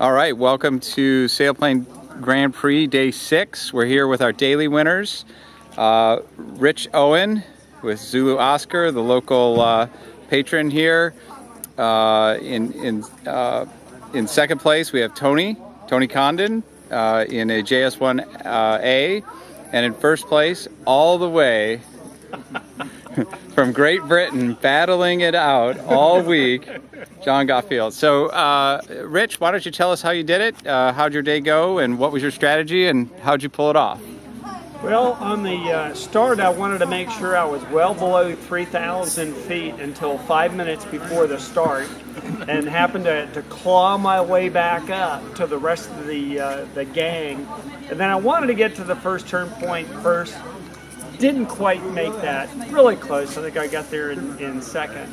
All right, welcome to Sailplane Grand Prix Day 6. We're here with our daily winners. Rich Owen with Zulu Oscar, the local patron here. In second place, we have Tony Condon in a JS1A. And in first place, all the way from Great Britain, battling it out all week, John Gatfield. So, Rich, why don't you tell us how you did it? How'd your day go, and what was your strategy, and how'd you pull it off? Well, on the start, I wanted to make sure I was well below 3,000 feet until 5 minutes before the start, and happened to claw my way back up to the rest of the gang. And then I wanted to get to the first turn point first. Didn't quite make that. Really close. I think I got there in second.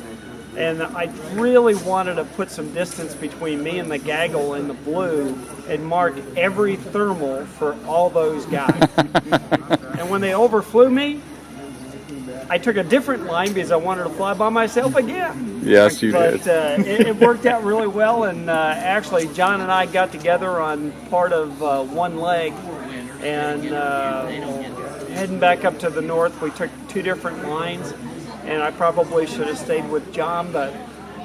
And I really wanted to put some distance between me and the gaggle in the blue and mark every thermal for all those guys. And when they overflew me, I took a different line because I wanted to fly by myself again. Yes, you did. But it worked out really well, and actually John and I got together on part of one leg, and heading back up to the north, we took two different lines. And I probably should have stayed with John, but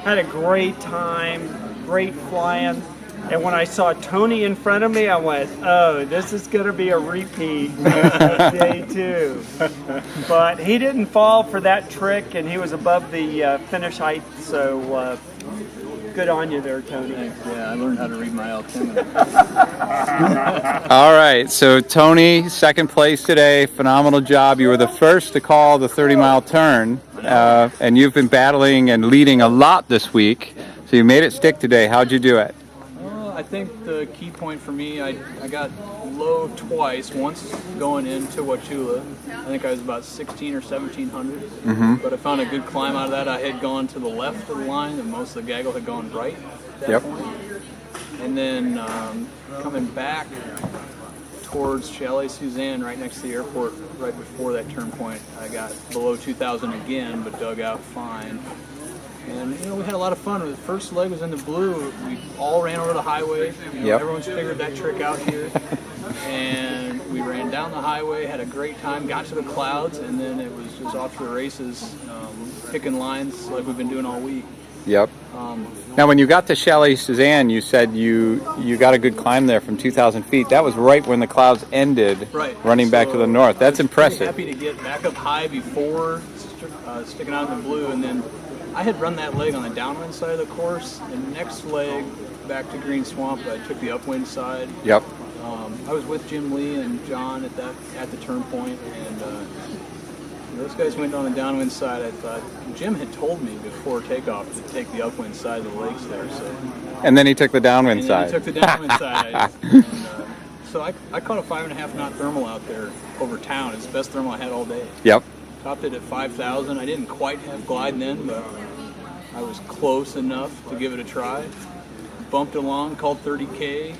had a great time, great flying. And when I saw Tony in front of me, I went, oh, this is going to be a repeat of day 2. But he didn't fall for that trick, and he was above the finish height, so good on you there, Tony. Yeah, I learned how to read my altimeter. all right, so Tony, second place today. Phenomenal job. You were the first to call the 30-mile turn, and you've been battling and leading a lot this week. So you made it stick today. How'd you do it? I think the key point for me, I got low twice, once going into Wachula. I think I was about 16 or 1700, but I found a good climb out of that. I had gone to the left of the line, and most of the gaggle had gone right at that point. And then coming back towards Chalet Suzanne, right next to the airport, right before that turn point, I got below 2,000 again, but dug out fine. And we had a lot of fun. The first leg was in the blue. We all ran over the highway. Everyone's figured that trick out here. And we ran down the highway, had a great time, got to the clouds, and then it was just off to the races, picking lines like we've been doing all week. Now, when you got to Chalet Suzanne, you said you got a good climb there from 2,000 feet. That was right when the clouds ended, running back to the north. That's impressive. Happy to get back up high before sticking out in the blue, and then I had run that leg on the downwind side of the course. The next leg back to Green Swamp, I took the upwind side. I was with Jim Lee and John at the turn point, and those guys went on the downwind side. I thought Jim had told me before takeoff to take the upwind side of the lakes there. And then he took the downwind side. He took the downwind side. So I caught a 5.5 knot thermal out there over town. It's the best thermal I had all day. Topped it at 5,000. I didn't quite have glide then, but I was close enough to give it a try. Bumped along, called 30K,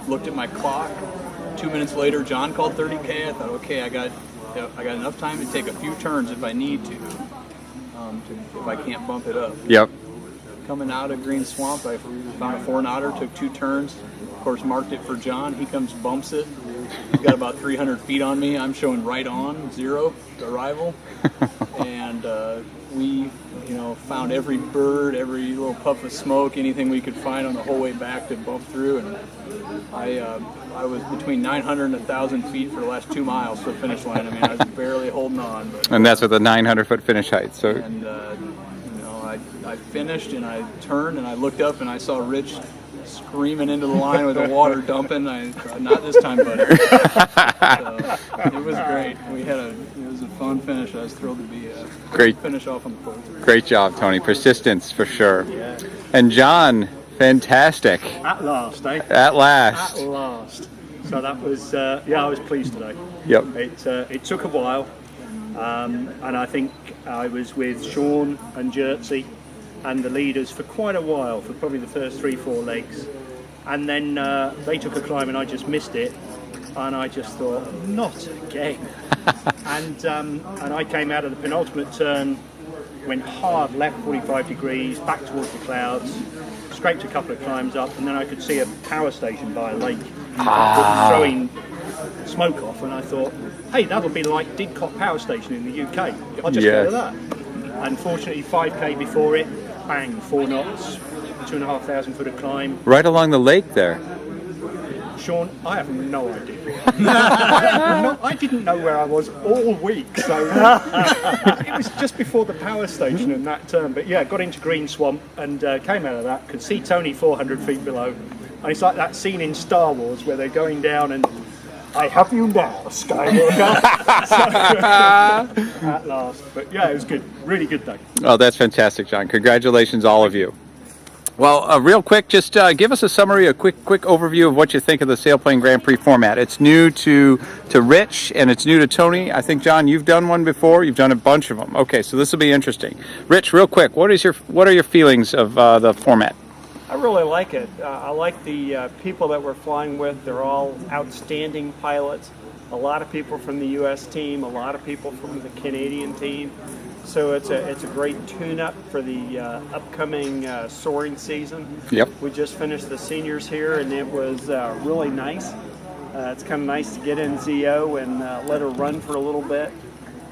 looked at my clock. 2 minutes later, John called 30K. I thought, okay, I got enough time to take a few turns if I need to if I can't bump it up. Coming out of Green Swamp, I found a 4-knotter, took 2 turns. Of course, marked it for John. He comes, bumps it. He's got about 300 feet on me. I'm showing right on, 0 arrival. And we, found every bird, every little puff of smoke, anything we could find on the whole way back to bump through. And I was between 900 and 1,000 feet for the last 2 miles to the finish line. I mean, I was barely holding on. And that's with a 900-foot finish height. So. And I finished, and I turned, and I looked up, and I saw Rich screaming into the line with the water dumping. I thought, not this time, buddy. So, it was great. It was a fun finish. I was thrilled to be great finish off on the pole. Great job, Tony. Persistence for sure. And John, fantastic. At last, eh? At last. At last. So that was, I was pleased today. It took a while, and I think I was with Sean and Jersey and the leaders for quite a while, for probably the first 3-4 legs, and then they took a climb and I just missed it, and I just thought, not again. and I came out of the penultimate turn, went hard left 45 degrees, back towards the clouds, scraped a couple of climbs up, and then I could see a power station by a lake throwing smoke off, and I thought, hey, that'll be like Didcot Power Station in the UK. I'll just go to that. Unfortunately, 5k before it, bang, 4 knots, 2,500 foot of climb. Right along the lake there. Sean, I have no idea. I didn't know where I was all week, so it was just before the power station and that turn. But yeah, got into Green Swamp and came out of that, could see Tony 400 feet below. And it's like that scene in Star Wars where they're going down and, I have you now, Skywalker. So, at last. But yeah, it was good. Really good day. Oh, that's fantastic, John. Congratulations, all of you. Well, real quick, just give us a summary, a quick overview of what you think of the Sailplane Grand Prix format. It's new to Rich, and it's new to Tony. I think, John, you've done one before. You've done a bunch of them. Okay, so this will be interesting. Rich, real quick, what are your feelings of the format? I really like it. I like the people that we're flying with. They're all outstanding pilots. A lot of people from the U.S. team, a lot of people from the Canadian team. So it's a great tune-up for the upcoming soaring season. Yep. We just finished the seniors here, and it was really nice. It's kind of nice to get in ZO and let her run for a little bit.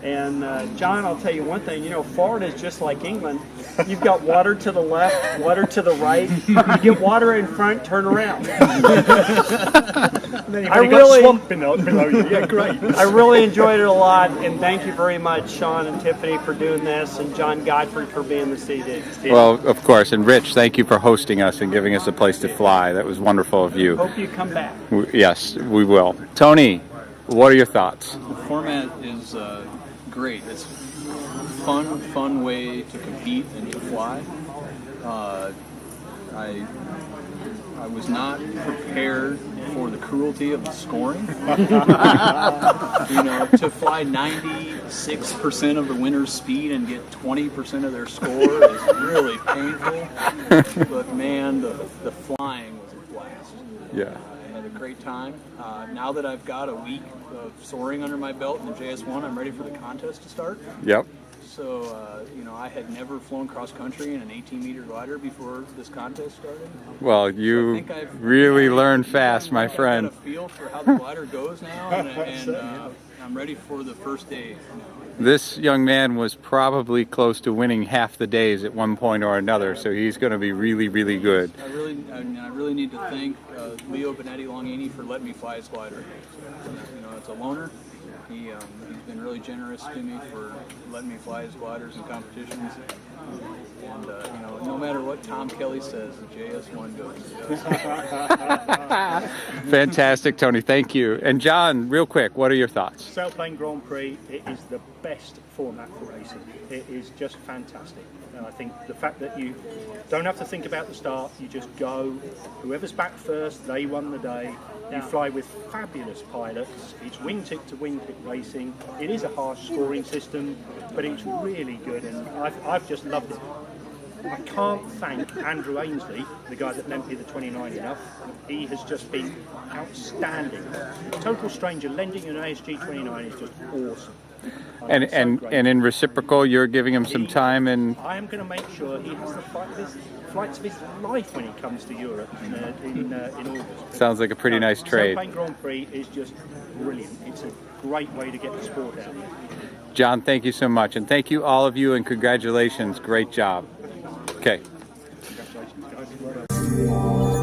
And John, I'll tell you one thing, Florida is just like England. You've got water to the left, water to the right. You get water in front, turn around. And then you've got swamp below you. Yeah, great. I really enjoyed it a lot, and thank you very much, Sean and Tiffany, for doing this, and John Godfrey for being the CD. Well, of course, and Rich, thank you for hosting us and giving us a place to fly. That was wonderful of you. Hope you come back. Yes, we will. Tony, what are your thoughts? The format is great. It's fun way to compete and to fly. I was not prepared for the cruelty of the scoring. To fly 96% of the winner's speed and get 20% of their score is really painful. But man, the flying was a blast. Yeah. I had a great time. Now that I've got a week of soaring under my belt in the JS1, I'm ready for the contest to start. Yep. So, I had never flown cross-country in an 18-meter glider before this contest started. Well, you really learned fast, my friend. I've got a feel for how the glider goes now, and I'm ready for the first day. This young man was probably close to winning half the days at one point or another, so he's going to be really, really good. I really need to thank Leo Benetti-Longini for letting me fly his glider. It's a loaner. He's been really generous to me for letting me fly his gliders in competitions. And, no matter what Tom Kelly says, the JS1 goes. Fantastic, Tony. Thank you. And John, real quick, what are your thoughts? Sailplane Grand Prix, it is the best format for racing. It is just fantastic. And I think the fact that you don't have to think about the start, you just go. Whoever's back first, they won the day. You fly with fabulous pilots. It's wingtip to wingtip racing. It is a harsh scoring system, but it's really good, and I've just loved it. I can't thank Andrew Ainsley, the guy that lent me the 29 enough. He has just been outstanding. Total stranger lending an ASG 29 is just awesome. And in reciprocal, you're giving him some time, and I am going to make sure he has the flights of his life when he comes to Europe in August. Sounds like a pretty nice trade. Sailplane Grand Prix is just brilliant. It's a great way to get the sport out there. John, thank you so much, and thank you all of you, and congratulations. Great job. Okay. Congratulations, guys. Well done.